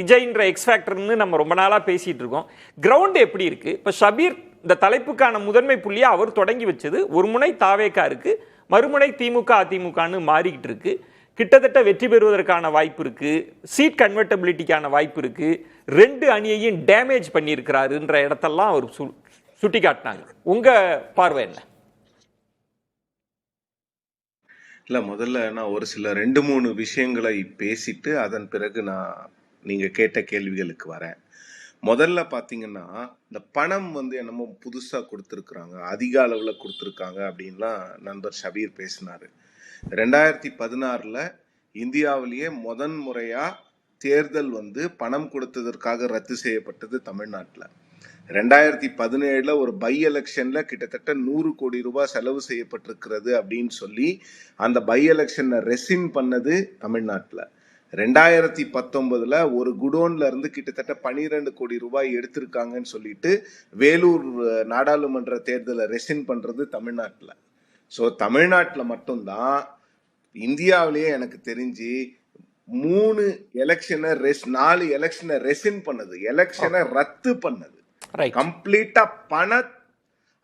விஜய்ன்ற X ஃபேக்டர்னு நம்ம ரொம்ப நாளாக பேசிட்டு இருக்கோம். கிரவுண்ட் எப்படி இருக்கு? இப்போ ஷபீர் இந்த தலைப்புக்கான முதன்மை புள்ளியா அவர் தொடங்கி வச்சது ஒரு முனை தாவேக்கா இருக்கு, மறுமுனை திமுக அதிமுகன்னு மாறிக்கிட்டு இருக்கு. கிட்டத்தட்ட வெற்றி பெறுவதற்கான வாய்ப்பு இருக்கு, சீட் கன்வெர்டபிலிட்டிக்கான வாய்ப்பு இருக்கு, ரெண்டு அணியையும் டேமேஜ் பண்ணியிருக்கிறாருன்ற இடத்தெல்லாம் அவர் சுட்டி காட்டினாங்க. உங்க பார்வை என்ன? இல்ல, முதல்ல நான் ஒரு சில 2-3 விஷயங்களை பேசிட்டு அதன் பிறகு நான் நீங்க கேட்ட கேள்விகளுக்கு வரேன். முதல்ல பாத்தீங்கன்னா, இந்த பணம் என்னமோ புதுசா கொடுத்துருக்குறாங்க, அதிக அளவுல கொடுத்துருக்காங்க அப்படின்லாம் நண்பர் ஷபீர் பேசினாரு. 2016ல இந்தியாவிலேயே முறையா தேர்தல் பணம் கொடுத்ததற்காக ரத்து செய்யப்பட்டது தமிழ்நாட்டில். 2017ல ஒரு பை எலெக்ஷன்ல கிட்டத்தட்ட 100 கோடி ரூபாய் செலவு செய்யப்பட்டிருக்கிறது அப்படின்னு சொல்லி அந்த பை எலெக்ஷனை ரெசின் பண்ணது தமிழ்நாட்டில். 2019ல ஒரு குடோன்ல இருந்து கிட்டத்தட்ட 12 கோடி ரூபாய் எடுத்திருக்காங்கன்னு சொல்லிட்டு வேலூர் நாடாளுமன்ற தேர்தலை ரெசின் பண்றது தமிழ்நாட்டில். ஸோ தமிழ்நாட்டில் மட்டும்தான் இந்தியாவிலேயே எனக்கு தெரிஞ்சு 4 எலெக்ஷனை ரெசின் பண்ணது, எலெக்ஷனை ரத்து பண்ணது. கம்ப்ளீட்டா பணம்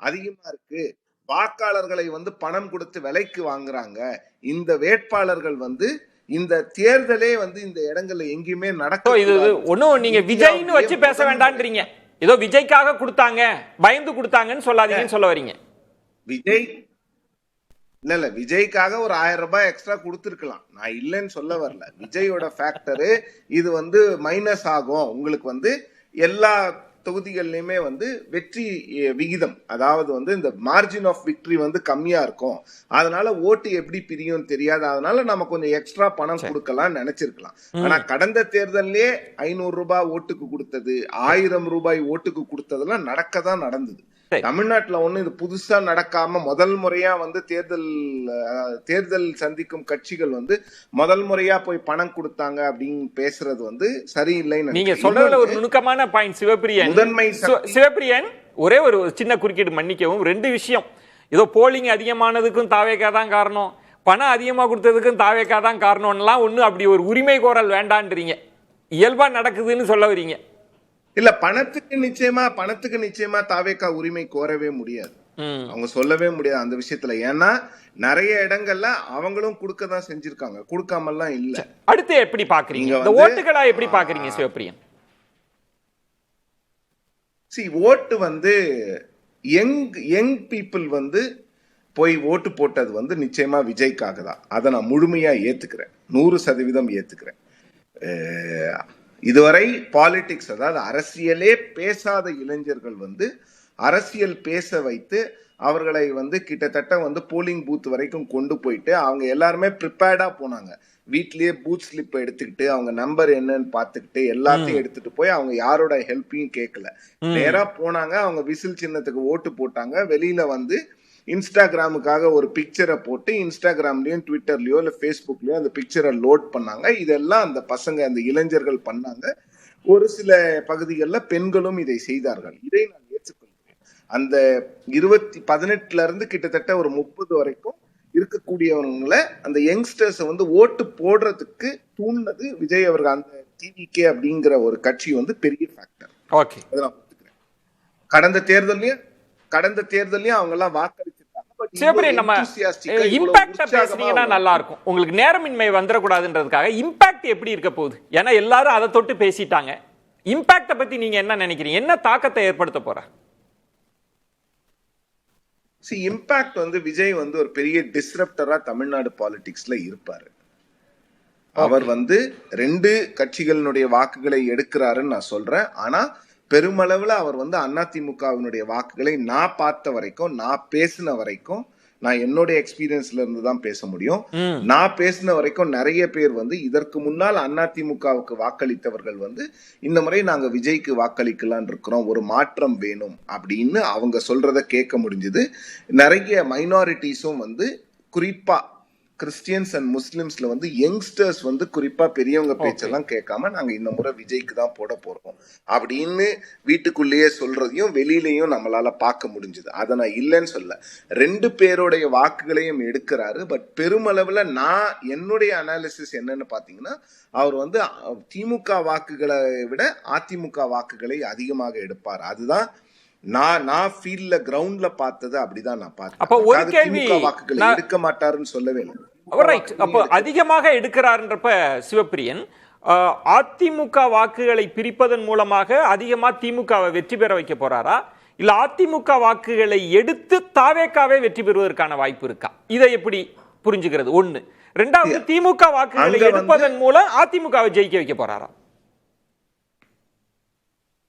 அதிகமா இருக்கு, வாக்காளர்களை பணம் கொடுத்து விலைக்கு வாங்குறாங்க, இந்த வேட்பாளர்கள் இந்த தேர்தலே இந்த இடங்கள்ல எங்கேயுமே நடக்கும். இது ஒன்னும் நீங்க விஜய்னு வச்சு பேச வேண்டாம்ன்றீங்க. ஏதோ விஜய்க்காக கொடுத்தாங்க, பயந்து கொடுத்தாங்கன்னு சொல்லாதீங்கன்னு சொல்ல வரீங்க. விஜய் இல்ல விஜய்க்காக ஒரு 1000 ரூபாய் எக்ஸ்ட்ரா கொடுத்துருக்கலாம், நான் இல்லைன்னு சொல்ல வரல. விஜயோட ஃபேக்டரு இது மைனஸ் ஆகும். உங்களுக்கு எல்லா தொகுதிகள்லயுமே வெற்றி விகிதம், அதாவது இந்த மார்ஜின் ஆஃப் விக்டரி கம்மியா இருக்கும், அதனால ஓட்டு எப்படி பிரியும் தெரியாது, அதனால நம்ம கொஞ்சம் எக்ஸ்ட்ரா பணம் கொடுக்கலாம் நினைச்சிருக்கலாம். ஆனா கடந்த தேர்தலே 500 ரூபாய் ஓட்டுக்கு கொடுத்தது, 1000 ரூபாய் ஓட்டுக்கு கொடுத்ததெல்லாம் நடக்கதான் நடந்தது. தமிழ்நாட்டுல இது புதுசா நடக்காம முதல் முறையா தேர்தல் சந்திக்கும் கட்சிகள் முதல் முறையா போய் பணம் கொடுத்தாங்க அப்படின்னு பேசுறது சரியில்லைன்னு நீங்க சொல்றதுல ஒரு நுணுக்கமான பாயிண்ட் சிவப்பிரியன். சிவப்பிரியன், ஒரே ஒரு சின்ன குறுக்கீடு, மன்னிக்கவும். 2 விஷயம். ஏதோ போலிங் அதிகமானதுக்கும் தாவேக்கா தான் காரணம், பணம் அதிகமா கொடுத்ததுக்கும் தாவேக்கா தான் காரணம்லாம் ஒண்ணு அப்படி ஒரு உரிமை கோரல் வேண்டான்றீங்க, இயல்பா நடக்குதுன்னு சொல்ல வரீங்க. இல்ல, பணத்துக்கு நிச்சயமா தாவேக்கா உரிமை கோரவே முடியாது, அவங்க சொல்லவே முடியாது அந்த விஷயத்துல. ஏன்னா நிறைய இடங்கள்ல அவங்களும் கொடுக்கதான் செஞ்சிருக்காங்க, கொடுக்காமலாம் இல்ல. அடுத்து எப்படி பாக்குறீங்க இந்த ஓட்டுகளா, எப்படி பாக்குறீங்க சிவப்பிரியன்? ஓட்டு யங் பீப்புள் போய் ஓட்டு போட்டது நிச்சயமா விஜய்க்காக தான். அதை நான் முழுமையா ஏத்துக்கிறேன், 100% ஏத்துக்கிறேன். இதுவரை பாலிடிக்ஸ், அதாவது அரசியலே பேசாத இளைஞர்கள் அரசியல் பேச வைத்து அவர்களை கிட்டத்தட்ட போலிங் பூத் வரைக்கும் கொண்டு போயிட்டு அவங்க எல்லாருமே ப்ரிப்பேர்டா போனாங்க. வீட்லயே பூத் ஸ்லிப் எடுத்துக்கிட்டு அவங்க நம்பர் என்னன்னு பார்த்துக்கிட்டு எல்லாத்தையும் எடுத்துட்டு போய் அவங்க யாரோட ஹெல்ப்பையும் கேட்கல, நேரா போனாங்க, அவங்க விசில் சின்னத்துக்கு ஓட்டு போட்டாங்க. வெளியில இன்ஸ்டாகிராமுக்காக ஒரு பிக்சரை போட்டு இன்ஸ்டாகிராம்லயும் ட்விட்டர்லயோ இல்ல ஃபேஸ்புக்லயோ அந்த பிக்சரை லோட் பண்ணாங்க. இதெல்லாம் அந்த பசங்க, அந்த இளைஞர்கள் பண்ணாங்க. ஒரு சில பகுதிகளில் பெண்களும் இதை செய்தார்கள். இதை நான் ஏற்றுக்கொள்கிறேன். அந்த 18ல இருந்து கிட்டத்தட்ட ஒரு 30 வரைக்கும் இருக்கக்கூடியவங்களை, அந்த யங்ஸ்டர்ஸ் ஓட்டு போடுறதுக்கு தூண்டினது விஜய் அவர்கள். அந்த டிவிகே அப்படிங்கிற ஒரு கட்சி பெரிய ஃபேக்டர். ஓகே, அதெல்லாம் ஒத்துக்கிறேன். கடந்த தேர்தலையும் அவங்க எல்லாம் வாக்களிச்சிருக்காங்க. நம்ம இம்பாக்ட் பேசுனீங்கன்னா நல்லா இருக்கும். உங்களுக்கு நேரமின்மை வந்துடக்கூடாதுன்றதுக்காக இம்பாக்ட் எப்படி இருக்க போகுது? ஏன்னா எல்லாரும் அதை தொட்டு பேசிட்டாங்க. இம்பாக்ட பத்தி நீங்க என்ன நினைக்கிறீங்க? என்ன தாக்கத்தை ஏற்படுத்த போற? இம்பாக்ட் விஜய் ஒரு பெரிய டிஸ்ரப்டரா தமிழ்நாடு பாலிடிக்ஸ்ல இருப்பாரு. அவர் 2 கட்சிகளினுடைய வாக்குகளை எடுக்கிறாருன்னு நான் சொல்றேன். ஆனா பெருமளவுல அவர் அதிமுகவினுடைய வாக்குகளை நான் பார்த்த வரைக்கும், நான் பேசின வரைக்கும், நான் என்னுடைய எக்ஸ்பீரியன்ஸ்ல இருந்து தான் பேச முடியும். நான் பேசின வரைக்கும் நிறைய பேர் இதற்கு முன்னால் அதிமுகவுக்கு வாக்களித்தவர்கள் இந்த முறை நாங்க விஜய்க்கு வாக்களிக்கலாம் இருக்கிறோம், ஒரு மாற்றம் வேணும் அப்படின்னு அவங்க சொல்றத கேட்க முடிஞ்சது. நிறைய மைனாரிட்டிஸும் குறிப்பா கிறிஸ்டியன்ஸ் அண்ட் முஸ்லிம்ஸ்ல வந்து யங்ஸ்டர்ஸ் வந்து குறிப்பா பெரியவங்க பேச்செல்லாம் கேட்காம நாங்க இந்த முறை விஜய்க்கு தான் போட போறோம் அப்படின்னு வீட்டுக்குள்ளேயே சொல்றதையும் வெளியிலயும் நம்மளால பார்க்க முடிஞ்சது. அதை நான் இல்லைன்னு சொல்ல, 2 பேருடைய வாக்குகளையும் எடுக்கிறாரு. பட் பெருமளவுல நான் என்னுடைய அனாலிசிஸ் என்னன்னு பாத்தீங்கன்னா, அவர் வந்து திமுக வாக்குகளை விட அதிமுக வாக்குகளை அதிகமாக எடுப்பார். அதுதான் நான் ஃபீல்ட்ல கிரவுண்ட்ல பார்த்தது, அப்படிதான் நான் பார்த்தேன். அப்ப ஒரு கேள்வி, திமுக வாக்குகளை எடுக்க மாட்டாருன்னு சொல்லவே இல்லை. ரைட். அப்போ அதிகமாக எடுக்கிறார்ன்றப்ப சிவப்பிரியன், அதிமுக வாக்குகளை பிரிப்பதன் மூலமாக அதிகமா திமுகவை வெற்றி பெற வைக்க போறாரா, இல்ல அதிமுக வாக்குகளை எடுத்து தாவேக்காவே வெற்றி பெறுவதற்கான வாய்ப்பு இருக்கா? இதை எப்படி புரிஞ்சுக்கிறது? ஒண்ணு. ரெண்டாவது, திமுக வாக்குகளை எடுப்பதன் மூலம் அதிமுகவை ஜெயிக்க வைக்க போறாரா?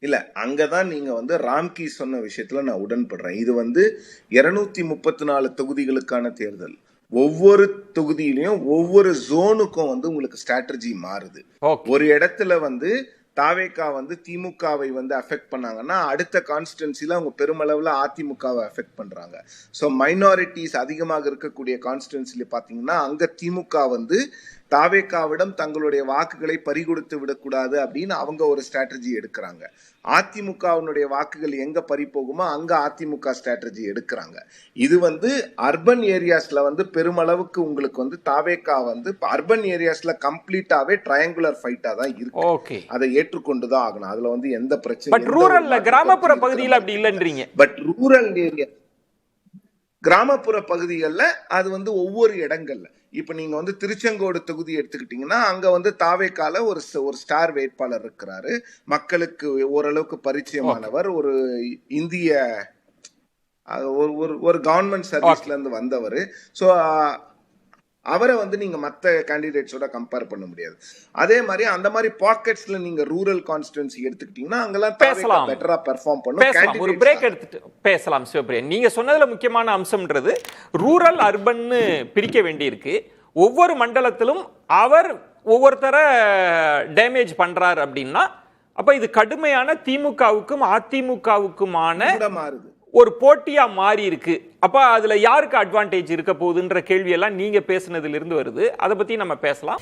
இல்ல, அங்கதான் நீங்க வந்து ராம்கி சொன்ன விஷயத்துல நான் உடன்படுறேன். இது வந்து 234 தொகுதிகளுக்கான தேர்தல். ஒவ்வொரு தொகுதியிலையும் ஒவ்வொரு ஜோனுக்கும் வந்து உங்களுக்கு ஸ்ட்ராட்டஜி மாறுது. ஒரு இடத்துல வந்து தாவேகா வந்து திமுகவை வந்து அஃபெக்ட் பண்ணாங்கன்னா அடுத்த கான்ஸ்டிடன்சில அவங்க பெருமளவுல அதிமுகவை அஃபெக்ட் பண்றாங்க. ஸோ மைனாரிட்டிஸ் அதிகமாக இருக்கக்கூடிய கான்ஸ்டிடன்சில பாத்தீங்கன்னா அங்க திமுக வந்து தாவேகாவிடம் தங்களுடைய வாக்குகளை பறிகொடுத்து விடக்கூடாது அப்படின்னு அவங்க ஒரு ஸ்ட்ராட்டஜி எடுக்கிறாங்க. அதிமுகவினுடைய வாக்குகள் எங்க பறி போகுமோ அங்க அதிமுக ஸ்ட்ராட்டஜி எடுக்கிறாங்க. இது வந்து அர்பன் ஏரியாஸ்ல வந்து பெருமளவுக்கு உங்களுக்கு வந்து தாவேகா வந்து அர்பன் ஏரியாஸ்ல கம்ப்ளீட்டாவே ட்ரையாங்குலர் ஃபைட்டா தான் இருக்கு. அதை ஏற்றுக்கொண்டுதான் ஆகணும். அதுல வந்து எந்த பிரச்சனையும். ரூரல்ல, கிராமப்புற பகுதியில் அப்படி இல்லைன்றீங்க. பட் ரூரல் ஏரியா, கிராமப்புற பகுதிகளில் அது வந்து ஒவ்வொரு இடங்கள்ல, இப்ப நீங்க வந்து திருச்செங்கோடு தொகுதி எடுத்துக்கிட்டீங்கன்னா அங்க வந்து தாவேக்கால ஒரு ஸ்டார் வேட்பாளர் இருக்கிறாரு. மக்களுக்கு ஓரளவுக்கு பரிச்சயமானவர், ஒரு இந்திய ஒரு கவர்மெண்ட் சர்வீஸ்ல இருந்து வந்தவர். ஸோ அவரை வந்து நீங்க மற்ற கேண்டிடேட்ஸோட கம்பேர் பண்ண முடியாது. அதே மாதிரி அந்த மாதிரி பாக்கெட்ஸ்ல நீங்க ரூரல் கான்ஸ்டிடன்சி எடுத்துக்கிட்டீங்கன்னா அங்கெல்லாம் பேசலாம், பெட்டரா பெர்ஃபார்ம் பண்ணும். ஒரு பிரேக் எடுத்துட்டு பேசலாம் சிவபிரியன். நீங்க சொன்னதுல முக்கியமான அம்சம்ன்றது ரூரல் அர்பன்னு பிரிக்க வேண்டியிருக்கு. ஒவ்வொரு மண்டலத்திலும் அவர் ஒவ்வொருத்தர டேமேஜ் பண்றாரு அப்படின்னா அப்ப இது கடுமையான திமுகவுக்கும் அதிமுகவுக்குமான மாறுது, ஒரு போட்டியா மாறி இருக்கு. அப்ப அதுல யாருக்கு அட்வான்டேஜ் இருக்க போகுதுன்ற கேள்வி எல்லாம் நீங்க பேசுனதுல இருந்து வருது. அதை பத்தி நம்ம பேசலாம்.